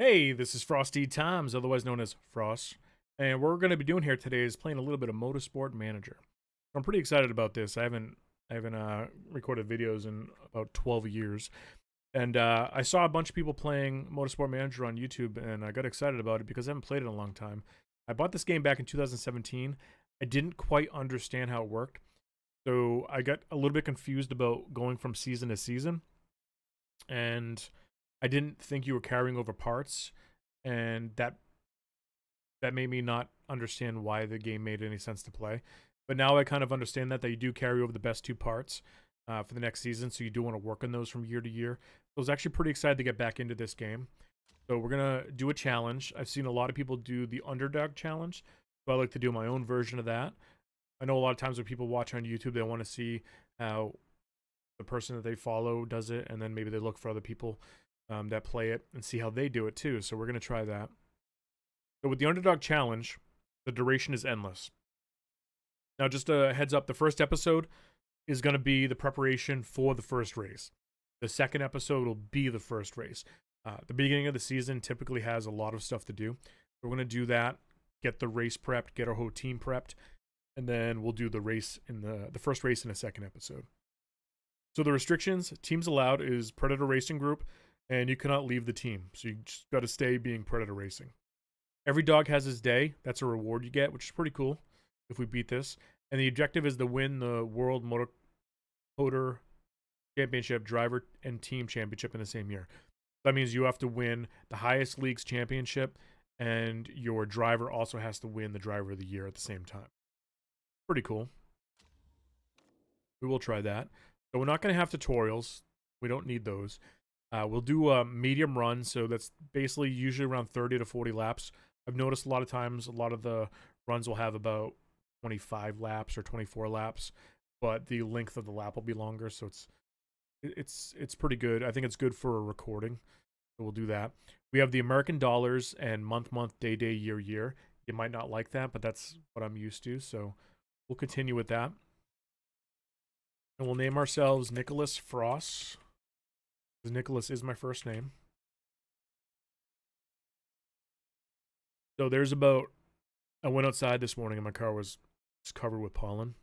Hey, this is Frosty Times, otherwise known as Frost. And what we're going to be doing here today is playing a little bit of Motorsport Manager. I'm pretty excited about this. I haven't recorded videos in about 12 years. And I saw a bunch of people playing Motorsport Manager on YouTube, and I got excited about it because I haven't played it in a long time. I bought this game back in 2017. I didn't quite understand how it worked. So I got a little bit confused about going from season to season. And I didn't think you were carrying over parts, and that made me not understand why the game made any sense to play. But now I kind of understand that you do carry over the best two parts for the next season, so you do want to work on those from year to year. So I was actually pretty excited to get back into this game. So we're gonna do a challenge. I've seen a lot of people do the Underdog challenge, so I like to do my own version of that. I know a lot of times when people watch on YouTube, they want to see how the person that they follow does it, and then maybe they look for other people that play it and see how they do it too. So we're going to try that. So with the Underdog Challenge, the duration is endless. Now, just a heads up, the first episode is going to be the preparation for the first race. The second episode will be the first race. The beginning of the season typically has a lot of stuff to do. We're going to do that, get the race prepped, get our whole team prepped, and then we'll do the race in the first race in the second episode. So the restrictions, teams allowed is Predator Racing Group, and you cannot leave the team. So you just got to stay being Predator Racing. Every dog has his day. That's a reward you get, which is pretty cool if we beat this. And the objective is to win the World Motor Championship, Driver and Team Championship in the same year. That means you have to win the highest league's championship, and your driver also has to win the Driver of the Year at the same time. Pretty cool. We will try that. So we're not going to have tutorials. We don't need those. We'll do a medium run, so that's basically usually around 30 to 40 laps. I've noticed a lot of times a lot of the runs will have about 25 laps or 24 laps, but the length of the lap will be longer, so it's pretty good. I think it's good for a recording, so we'll do that. We have the American dollars and month, day, year. You might not like that, but that's what I'm used to, so we'll continue with that. And we'll name ourselves Nicholas Frost, because Nicholas is my first name. So there's I went outside this morning and my car was covered with pollen.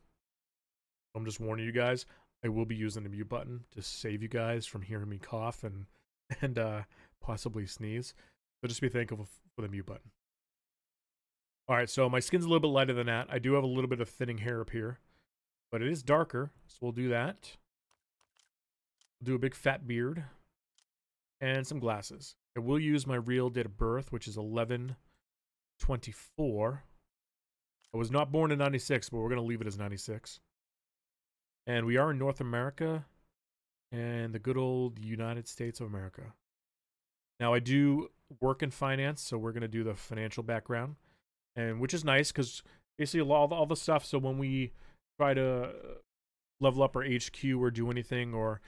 I'm just warning you guys, I will be using the mute button to save you guys from hearing me cough and possibly sneeze. So just be thankful for the mute button. All right, so my skin's a little bit lighter than that. I do have a little bit of thinning hair up here, but it is darker, so we'll do that. We'll do a big fat beard and some glasses. I will use my real date of birth, which is 11/24. I was not born in 96, but we're going to leave it as 96. And we are in North America and the good old United States of America. Now, I do work in finance, so we're going to do the financial background, and which is nice because basically all the stuff. So when we try to level up our HQ or do anything or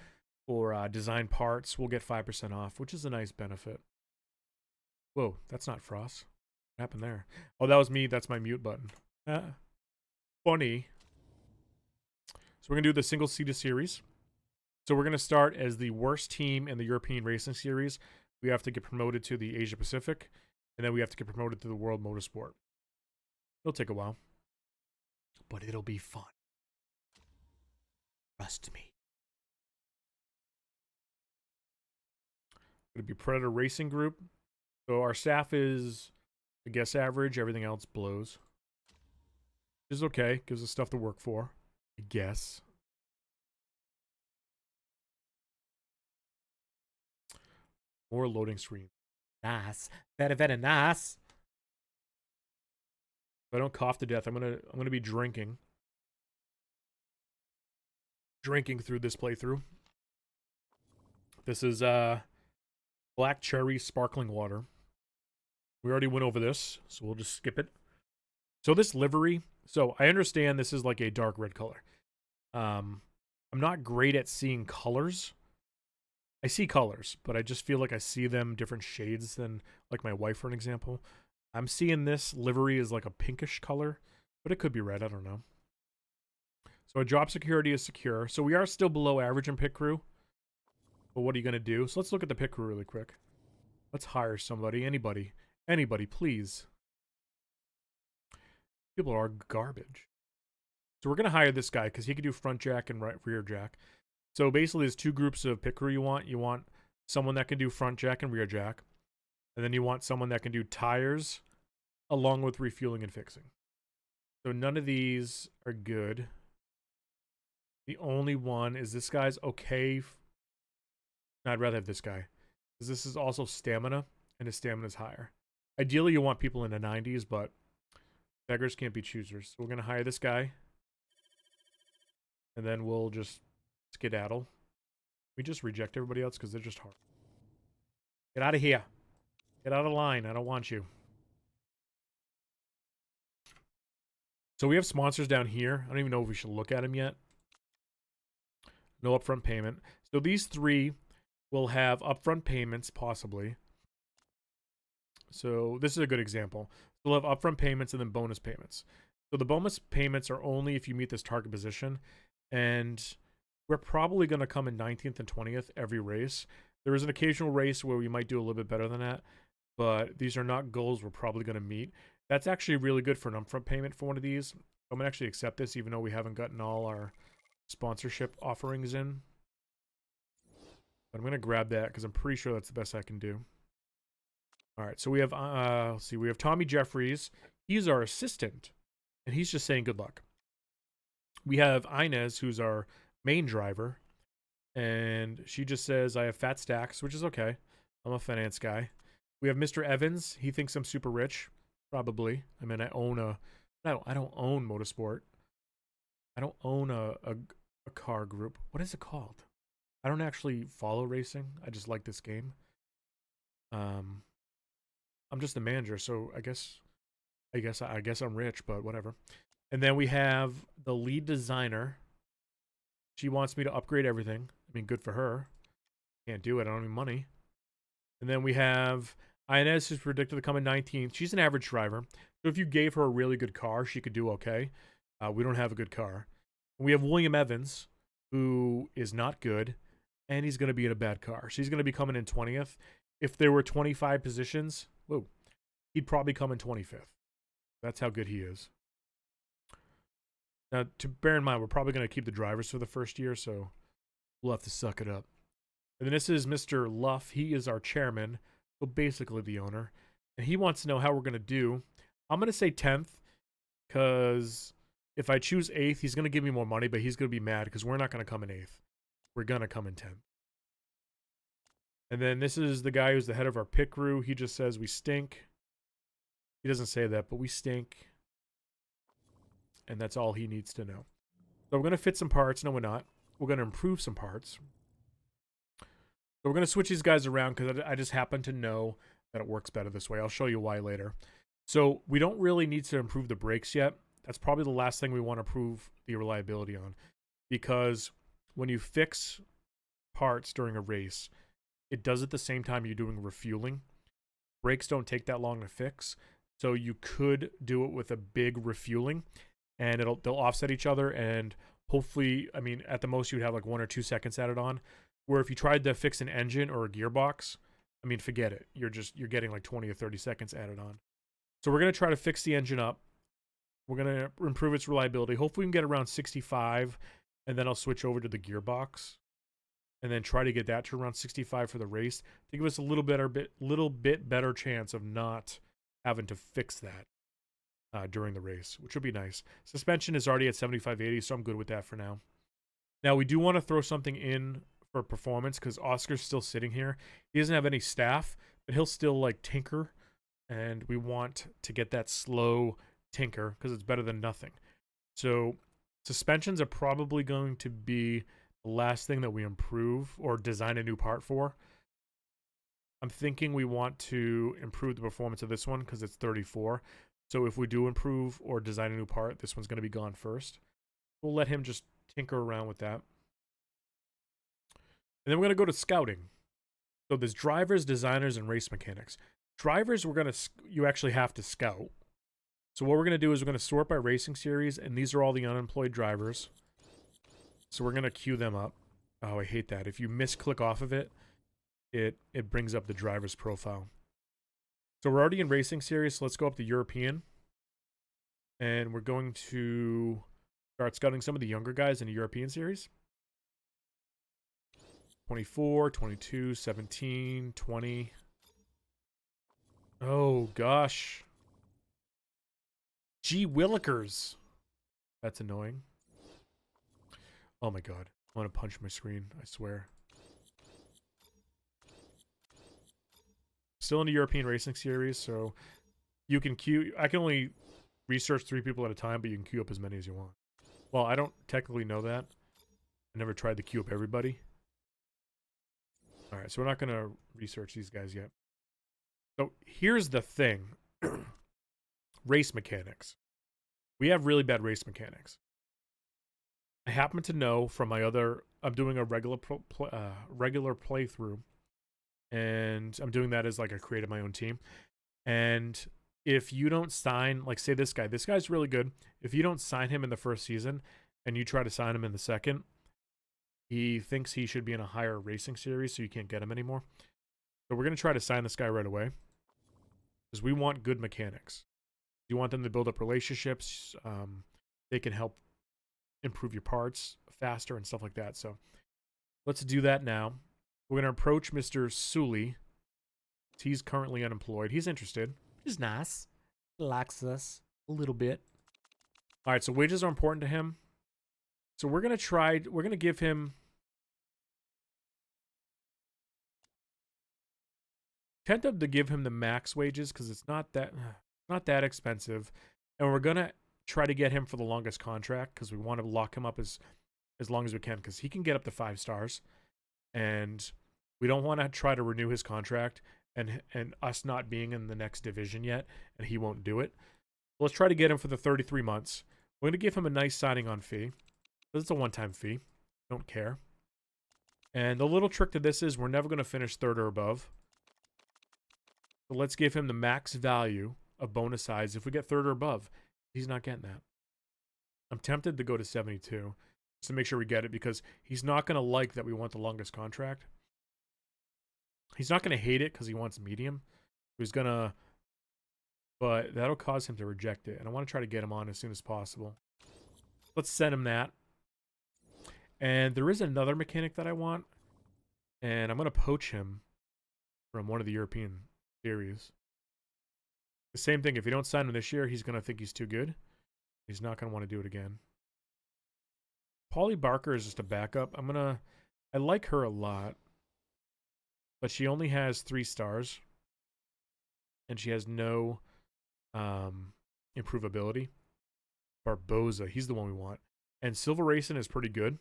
design parts, we'll get 5% off, which is a nice benefit. Whoa, that's not Frost. What happened there? Oh, that was me. That's my mute button. Funny. So we're going to do the single-seater series. So we're going to start as the worst team in the European Racing Series. We have to get promoted to the Asia Pacific, and then we have to get promoted to the World Motorsport. It'll take a while, but it'll be fun. Trust me. It'll be Predator Racing Group. So our staff is, I guess, average. Everything else blows. Which is okay. Gives us stuff to work for, I guess. More loading screen. Nice. Very, very nice. If I don't cough to death, I'm gonna be drinking through this playthrough. This is black cherry sparkling water. We already went over this, so we'll just skip it. So this livery, so I understand this is like a dark red color. I'm not great at seeing colors. I see colors, but I just feel like I see them different shades than like my wife, for an example. I'm seeing this livery is like a pinkish color, but it could be red. I don't know. So our job security is secure. So we are still below average in pit crew. But what are you going to do? So let's look at the pit crew really quick. Let's hire somebody. Anybody. Anybody, please. People are garbage. So we're going to hire this guy because he can do front jack and rear jack. So basically, there's two groups of pit crew you want. You want someone that can do front jack and rear jack. And then you want someone that can do tires along with refueling and fixing. So none of these are good. The only one is this guy's okay. No, I'd rather have this guy. Because this is also stamina, and his stamina is higher. Ideally, you want people in the 90s, but beggars can't be choosers. So we're going to hire this guy. And then we'll just skedaddle. We just reject everybody else because they're just hard. Get out of here. Get out of line. I don't want you. So we have sponsors down here. I don't even know if we should look at them yet. No upfront payment. So these three will have upfront payments, possibly. So this is a good example. We'll have upfront payments and then bonus payments. So the bonus payments are only if you meet this target position. And we're probably going to come in 19th and 20th every race. There is an occasional race where we might do a little bit better than that. But these are not goals we're probably going to meet. That's actually really good for an upfront payment for one of these. I'm going to actually accept this even though we haven't gotten all our sponsorship offerings in. But I'm going to grab that because I'm pretty sure that's the best I can do. All right, so we have, let's see, we have Tommy Jeffries. He's our assistant, and he's just saying good luck. We have Inez, who's our main driver, and she just says, I have fat stacks, which is okay. I'm a finance guy. We have Mr. Evans. He thinks I'm super rich, probably. I mean, I don't own Motorsport. I don't own a car group. What is it called? I don't actually follow racing. I just like this game. I'm just the manager, so I guess I'm rich, but whatever. And then we have the lead designer. She wants me to upgrade everything. I mean, good for her. Can't do it. I don't have any money. And then we have Inez, who's predicted to come in 19th. She's an average driver. So if you gave her a really good car, she could do okay. We don't have a good car. And we have William Evans, who is not good, and he's going to be in a bad car. She's going to be coming in 20th. If there were 25 positions, whoa, he'd probably come in 25th. That's how good he is. Now, to bear in mind, we're probably going to keep the drivers for the first year, so we'll have to suck it up. And then this is Mr. Luff. He is our chairman, so basically the owner. And he wants to know how we're going to do. I'm going to say 10th, because if I choose 8th, he's going to give me more money, but he's going to be mad because we're not going to come in 8th. We're going to come in 10th. And then this is the guy who's the head of our pit crew. He just says we stink. He doesn't say that, but we stink. And that's all he needs to know. So we're going to fit some parts. No, we're not. We're going to improve some parts. So we're going to switch these guys around because I just happen to know that it works better this way. I'll show you why later. So we don't really need to improve the brakes yet. That's probably the last thing we want to improve the reliability on. Because when you fix parts during a race, it does at the same time you're doing refueling. Brakes don't take that long to fix. So you could do it with a big refueling and they'll offset each other. And hopefully, I mean, at the most you'd have like 1 or 2 seconds added on. Where if you tried to fix an engine or a gearbox, I mean, forget it. You're getting like 20 or 30 seconds added on. So we're going to try to fix the engine up. We're going to improve its reliability. Hopefully we can get around 65 and then I'll switch over to the gearbox. And then try to get that to around 65 for the race to give us a little bit better chance of not having to fix that during the race, which would be nice. Suspension is already at 75/80, so I'm good with that for now. Now, we do want to throw something in for performance because Oscar's still sitting here. He doesn't have any staff, but he'll still like tinker, and we want to get that slow tinker because it's better than nothing. So suspensions are probably going to be the last thing that we improve or design a new part for. I'm thinking we want to improve the performance of this one because it's 34. So if we do improve or design a new part, this one's going to be gone first. We'll let him just tinker around with that. And then we're going to go to scouting. So there's drivers, designers, and race mechanics. Drivers, you actually have to scout. So what we're going to do is we're going to sort by racing series, and these are all the unemployed drivers. So we're going to queue them up. Oh, I hate that. If you misclick off of it, it brings up the driver's profile. So we're already in racing series, so let's go up to European. And we're going to start scouting some of the younger guys in the European series. 24, 22, 17, 20. Oh, gosh. Gee Willikers. That's annoying. Oh, my God. I want to punch my screen, I swear. Still in the European Racing Series, so you can queue. I can only research 3 people at a time, but you can queue up as many as you want. Well, I don't technically know that. I never tried to queue up everybody. All right, so we're not going to research these guys yet. So here's the thing. Race mechanics. We have really bad race mechanics. I happen to know from my other... I'm doing a regular playthrough. And I'm doing that as like I created my own team. And if you don't sign... Like say this guy's really good. If you don't sign him in the first season and you try to sign him in the second, he thinks he should be in a higher racing series, so you can't get him anymore. So we're going to try to sign this guy right away. Because we want good mechanics. You want them to build up relationships. They can help improve your parts faster and stuff like that. So let's do that now. We're going to approach Mr. Sully. He's currently unemployed. He's interested. He's nice. Likes us a little bit. All right, so wages are important to him. So we're going to give him... Tempted to give him the max wages because it's not that expensive. And we're going to try to get him for the longest contract because we want to lock him up as long as we can because he can get up to 5 stars. And we don't want to try to renew his contract and us not being in the next division yet and he won't do it. Let's try to get him for the 33 months. We're going to give him a nice signing on fee. It's a one-time fee. Don't care. And the little trick to this is we're never going to finish 3rd or above. So let's give him the max value of bonus size. If we get 3rd or above, he's not getting that. I'm tempted to go to 72 just to make sure we get it because he's not going to like that we want the longest contract. He's not going to hate it because he wants medium. He's going to... But that'll cause him to reject it. And I want to try to get him on as soon as possible. Let's send him that. And there is another mechanic that I want. And I'm going to poach him from one of the European series. The same thing. If you don't sign him this year, he's going to think he's too good. He's not going to want to do it again. Polly Barker is just a backup. I like her a lot. But she only has 3 stars. And she has no improvability. Barboza, he's the one we want. And Silver Racing is pretty good.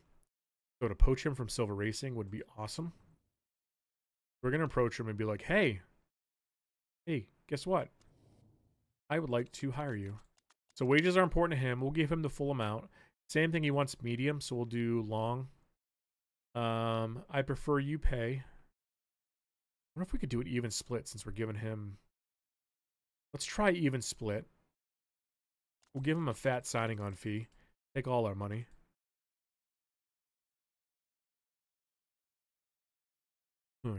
So to poach him from Silver Racing would be awesome. We're going to approach him and be like, hey, guess what? I would like to hire you. So wages are important to him. We'll give him the full amount. Same thing, he wants medium, so we'll do long. I prefer you pay. I wonder if we could do an even split since we're giving him... Let's try even split. We'll give him a fat signing on fee. Take all our money.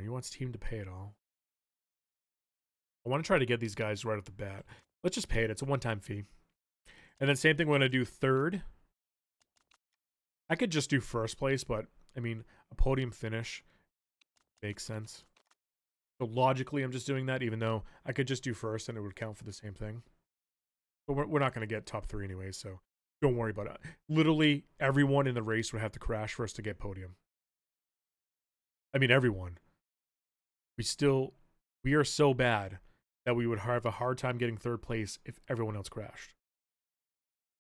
He wants team to pay it all. I want to try to get these guys right off the bat. Let's just pay it. It's a one-time fee. And then same thing, we're going to do 3rd. I could just do 1st place, but, I mean, a podium finish makes sense. So logically, I'm just doing that, even though I could just do 1st and it would count for the same thing. But we're not going to get top 3 anyway, so don't worry about it. Literally, everyone in the race would have to crash for us to get podium. I mean, everyone. We are so bad that we would have a hard time getting 3rd place if everyone else crashed.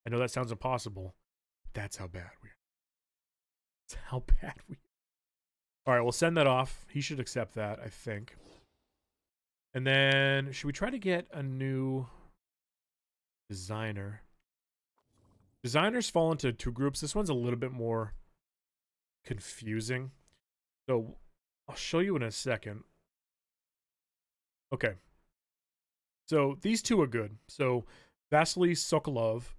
I know that sounds impossible. That's how bad we are. That's how bad we are. All right, we'll send that off. He should accept that, I think. And then, should we try to get a new designer? Designers fall into 2 groups. This one's a little bit more confusing. So, I'll show you in a second. Okay. So, these 2 are good. So, Vasily Sokolov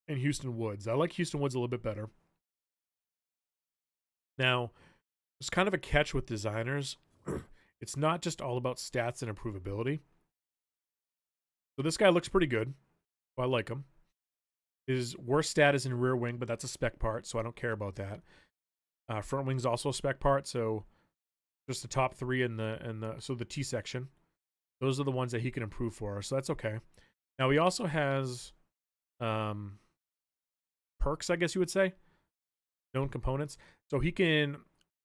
and Houston Woods. I like Houston Woods a little bit better. Now, there's kind of a catch with designers. It's not just all about stats and improvability. So this guy looks pretty good. I like him. His worst stat is in rear wing, but that's a spec part, so I don't care about that. Front wing's also a spec part, so just the top three in the T section. Those are the ones that he can improve for us, so that's okay. Now he also has perks, I guess you would say, known components. So he can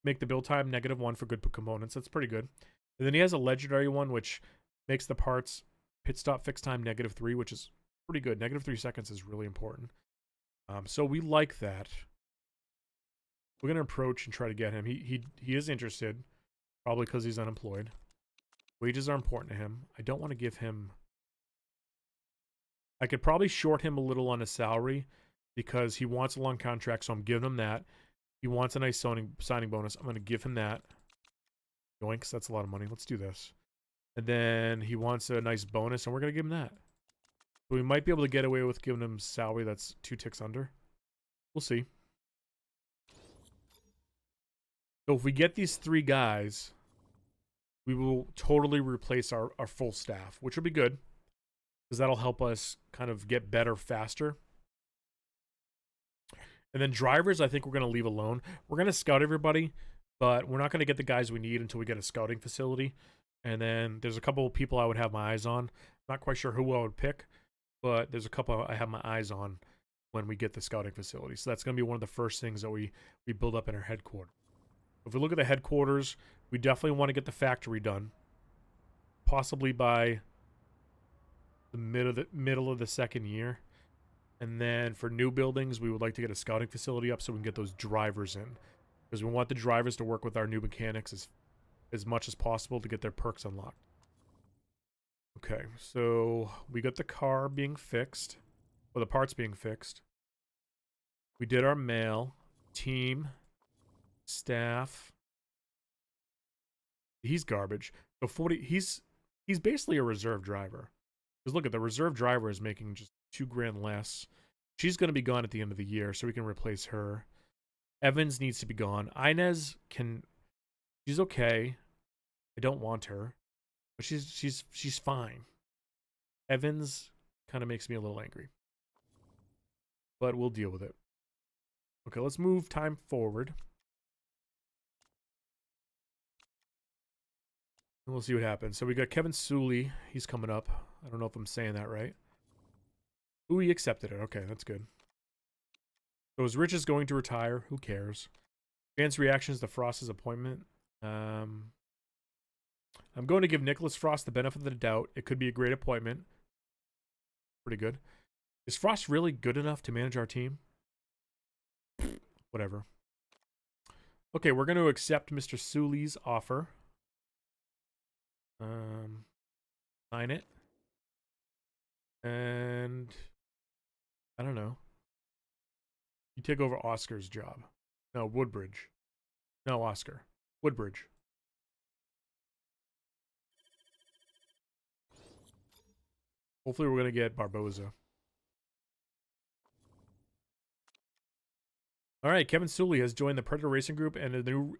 make the build time -1 for good components. That's pretty good. And then he has a legendary one, which makes the parts pit stop fix time -3, which is pretty good. -3 seconds is really important. So we like that. We're gonna approach and try to get him. He is interested, probably because he's unemployed. Wages are important to him. I don't want to give him. I could probably short him a little on his salary because he wants a long contract, so I'm giving him that. He wants a nice signing bonus. I'm going to give him that. Yoinks, that's a lot of money. Let's do this. And then he wants a nice bonus, and we're going to give him that. So we might be able to get away with giving him salary that's 2 ticks under. We'll see. So if we get these 3 guys, we will totally replace our full staff, which will be good because that'll help us kind of get better faster. And then drivers, I think we're going to leave alone. We're going to scout everybody, but we're not going to get the guys we need until we get a scouting facility. And then there's a couple of people I would have my eyes on. Not quite sure who I would pick, but there's a couple I have my eyes on when we get the scouting facility. So that's going to be one of the first things that we build up in our headquarters. If we look at the headquarters, we definitely want to get the factory done, possibly by the middle of the second year. And then for new buildings, we would like to get a scouting facility up so we can get those drivers in, because we want the drivers to work with our new mechanics as much as possible to get their perks unlocked. Okay, so we got the car being fixed, or the parts being fixed. We did our mail, team, staff. He's garbage. So 40. He's basically a reserve driver. Because look at the reserve driver is making just $2,000 less. She's going to be gone at the end of the year, so we can replace her. Evans needs to be gone. Inez she's okay. I don't want her, but she's fine. Evans kind of makes me a little angry, but we'll deal with it. Okay, let's move time forward. And we'll see what happens. So we got Kevin Sully. He's coming up. I don't know if I'm saying that right. Ooh, he accepted it. Okay, that's good. So is Rich is going to retire? Who cares? Fans' reactions to Frost's appointment. I'm going to give Nicholas Frost the benefit of the doubt. It could be a great appointment. Pretty good. Is Frost really good enough to manage our team? Whatever. Okay, we're going to accept Mr. Sully's offer. Sign it. And I don't know. You take over Oscar's job. No, Woodbridge. No, Oscar. Woodbridge. Hopefully we're going to get Barboza. All right, Kevin Sully has joined the Predator Racing Group and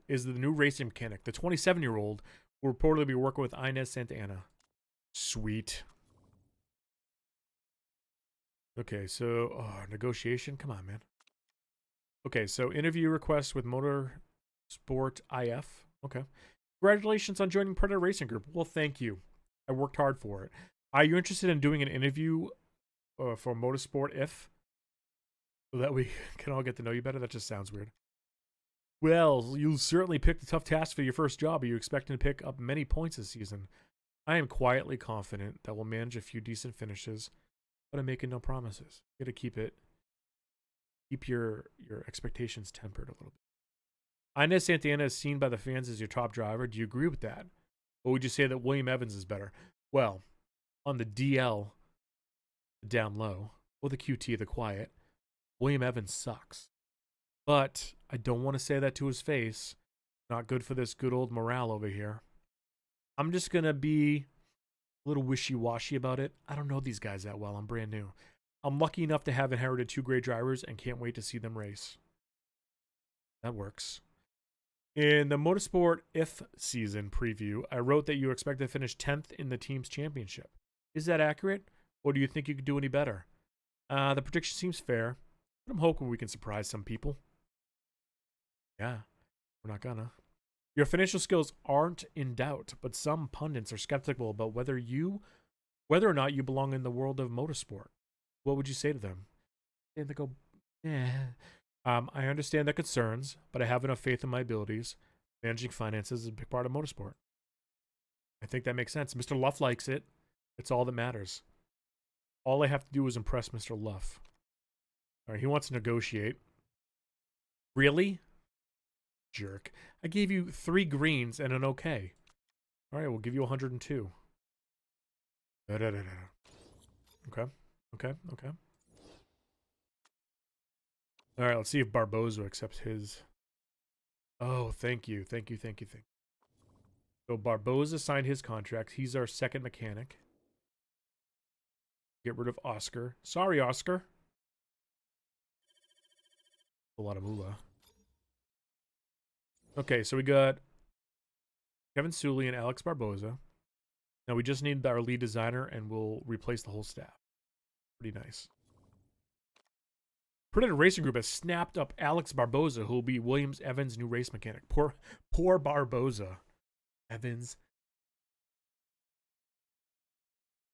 is the new racing mechanic. The 27-year-old will reportedly be working with Inez Santana. Sweet. Okay, so negotiation. Come on, man. Okay, so interview request with Motorsport IF. Okay. Congratulations on joining Predator Racing Group. Well, thank you. I worked hard for it. Are you interested in doing an interview for Motorsport IF? So that we can all get to know you better? That just sounds weird. Well, you certainly picked a tough task for your first job. Are you expecting to pick up many points this season? I am quietly confident that we'll manage a few decent finishes, but I'm making no promises. You gotta keep your expectations tempered a little bit. Inez Santana is seen by the fans as your top driver. Do you agree with that? Or would you say that William Evans is better? Well, on the DL, the down low, or the QT, the quiet, William Evans sucks. But I don't want to say that to his face. Not good for this good old morale over here. I'm just going to be a little wishy-washy about it. I don't know these guys that well. I'm brand new. I'm lucky enough to have inherited 2 great drivers and can't wait to see them race. That works. In the Motorsport if season preview, I wrote that you expect to finish 10th in the team's championship. Is that accurate? Or do you think you could do any better? The prediction seems fair, but I'm hoping we can surprise some people. Yeah, we're not gonna. Your financial skills aren't in doubt, but some pundits are skeptical about whether or not you belong in the world of motorsport. What would you say to them? And they go, eh. I understand their concerns, but I have enough faith in my abilities. Managing finances is a big part of motorsport. I think that makes sense. Mr. Luff likes it. It's all that matters. All I have to do is impress Mr. Luff. All right, he wants to negotiate. Really? Jerk. I gave you 3 greens and an okay. All right, we'll give you 102. Okay. All right, let's see if Barboza accepts his. Oh, thank you. So Barboza signed his contract. He's our second mechanic. Get rid of Oscar. Sorry, Oscar. A lot of moolah. Okay, so we got Kevin Sully and Alex Barboza. Now we just need our lead designer, and we'll replace the whole staff. Pretty nice. Predator Racing Group has snapped up Alex Barboza, who will be Williams Evans' new race mechanic. Poor Barboza. Evans.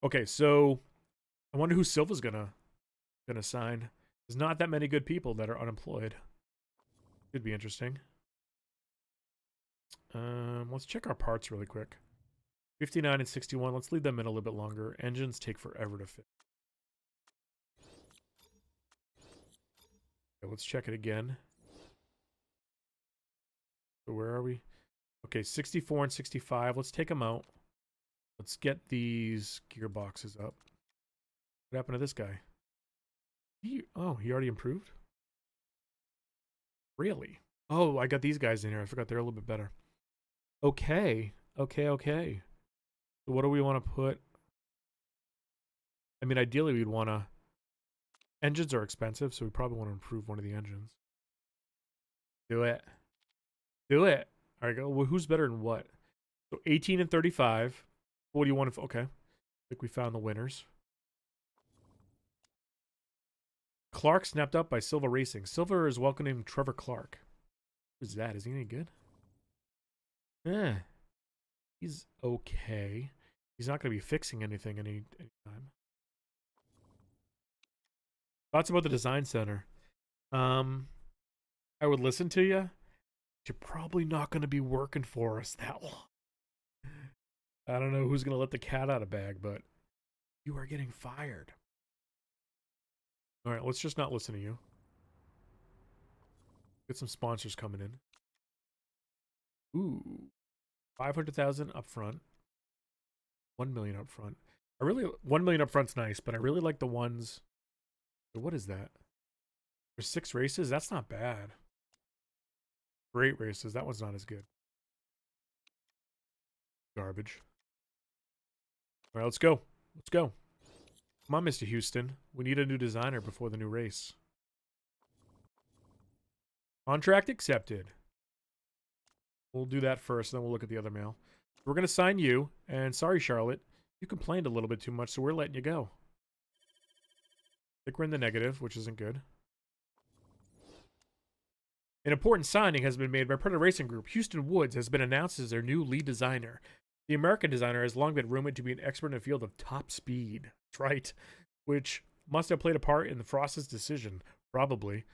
Okay, so I wonder who Silva's gonna sign. There's not that many good people that are unemployed. Could be interesting. Let's check our parts really quick. 59 and 61. Let's leave them in a little bit longer. Engines take forever to fit. Okay, let's check it again. So where are we? Okay, 64 and 65. Let's take them out. Let's get these gearboxes up. What happened to this guy? He already improved? Really? Oh, I got these guys in here. I forgot they're a little bit better. Okay. So what do we want to put? I mean, ideally we'd want to... Engines are expensive, so we probably want to improve one of the engines. Do it. All right, go. Well, who's better than what? So 18 and 35. What do you want to... Okay. I think we found the winners. Clark snapped up by Silva Racing. Silva is welcoming Trevor Clark. Who's that? Is he any good? He's okay. He's not going to be fixing anything anytime. Thoughts about the design center. I would listen to you. You're probably not going to be working for us that long. I don't know who's going to let the cat out of bag, but you are getting fired. All right, let's just not listen to you. Get some sponsors coming in. Ooh, 500,000 up front. 1 million up front. 1 million up front's nice, but I really like the ones. What is that? There's 6 races. That's not bad. Great races. That one's not as good. Garbage. All right, let's go. Come on, Mr. Houston. We need a new designer before the new race. Contract accepted. We'll do that first, then we'll look at the other mail. We're going to sign you, and sorry, Charlotte. You complained a little bit too much, so we're letting you go. I think we're in the negative, which isn't good. An important signing has been made by Predator Racing Group. Houston Woods has been announced as their new lead designer. The American designer has long been rumored to be an expert in the field of top speed. That's right. Which must have played a part in the Frost's decision. Probably.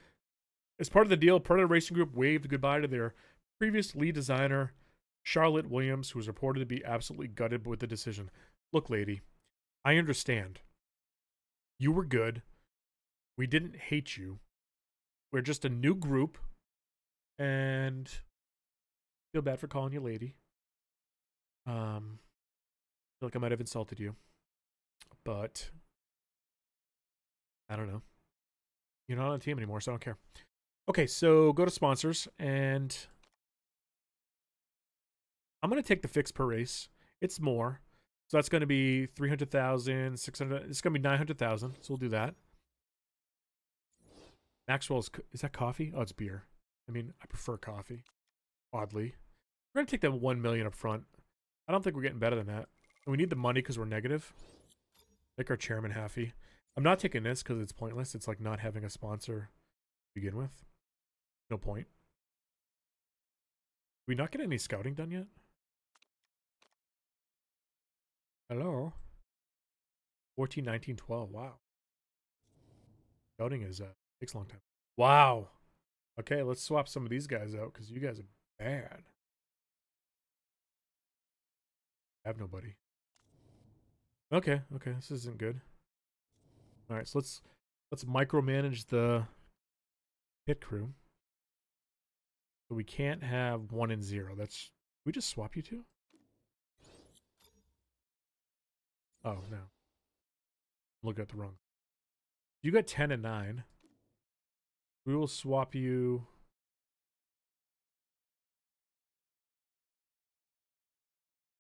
As part of the deal, Predator Racing Group waved goodbye to their previous lead designer, Charlotte Williams, who was reported to be absolutely gutted with the decision. Look, lady, I understand. You were good. We didn't hate you. We're just a new group. And feel bad for calling you lady. I feel like I might have insulted you. But I don't know. You're not on the team anymore, so I don't care. Okay, so go to sponsors, and I'm going to take the fix per race. It's more. So that's going to be 300,000, 600. It's going to be 900,000. So we'll do that. Maxwell's, is that coffee? Oh, it's beer. I mean, I prefer coffee. oddly. We're going to take that 1 million up front. I don't think we're getting better than that. And we need the money because we're negative. Make our chairman happy. I'm not taking this because it's pointless. It's like not having a sponsor to begin with. No point. Did we not get any scouting done yet? Hello? 14, 19, 12. Wow. Scouting is takes a long time. Wow. Okay, let's swap some of these guys out because you guys are bad. I have nobody. Okay, this isn't good. All right, so let's micromanage the pit crew. So we can't have 1 and 0. That's we just swap you two? Oh no. Look at the wrong. You got 10 and 9. We will swap you.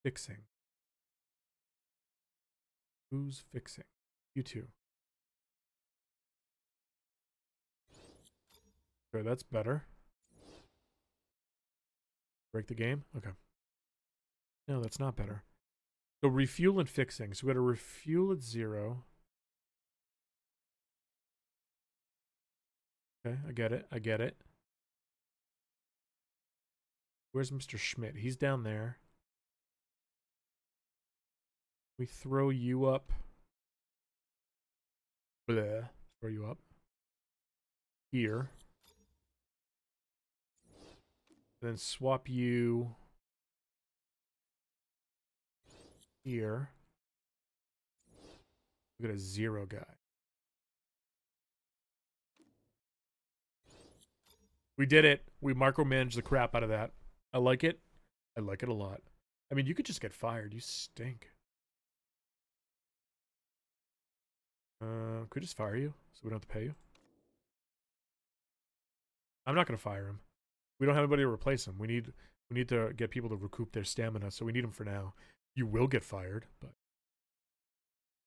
Fixing. Who's fixing? You two. Okay, that's better. Break the game? Okay. No, that's not better. So refuel and fixing. So we got to refuel at 0. Okay, I get it. Where's Mr. Schmidt? He's down there. We throw you up. Bleh. Throw you up. Here. Then swap you here. We got a 0 guy. We did it. We micromanaged the crap out of that. I like it. I like it a lot. I mean, you could just get fired. You stink. Could we just fire you so we don't have to pay you? I'm not going to fire him. We don't have anybody to replace him. We need to get people to recoup their stamina, so we need him for now. You will get fired, but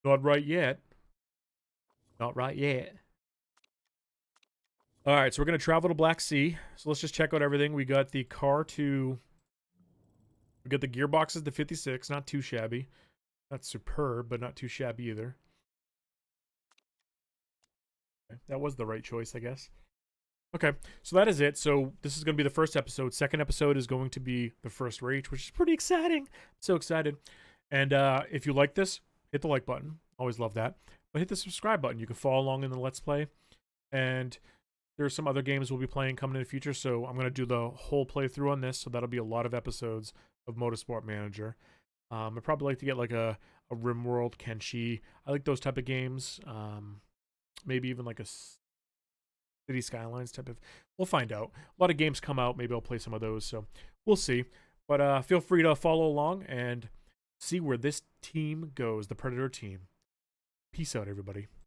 not right yet. Not right yet. All right, so we're going to travel to Black Sea. So let's just check out everything. We got the car to... We got the gearboxes to 56. Not too shabby. Not superb, but not too shabby either. Okay, that was the right choice, I guess. Okay, so that is it. So this is going to be the first episode. Second episode is going to be the first race, which is pretty exciting. I'm so excited. And if you like this, hit the like button. Always love that. But hit the subscribe button. You can follow along in the Let's Play. And there's some other games we'll be playing coming in the future. So I'm going to do the whole playthrough on this. So that'll be a lot of episodes of Motorsport Manager. I'd probably like to get like a RimWorld, Kenshi. I like those type of games. Maybe even like a City Skylines type of... We'll find out. A lot of games come out. Maybe I'll play some of those. So we'll see. But feel free to follow along and see where this team goes. The Predator team. Peace out, everybody.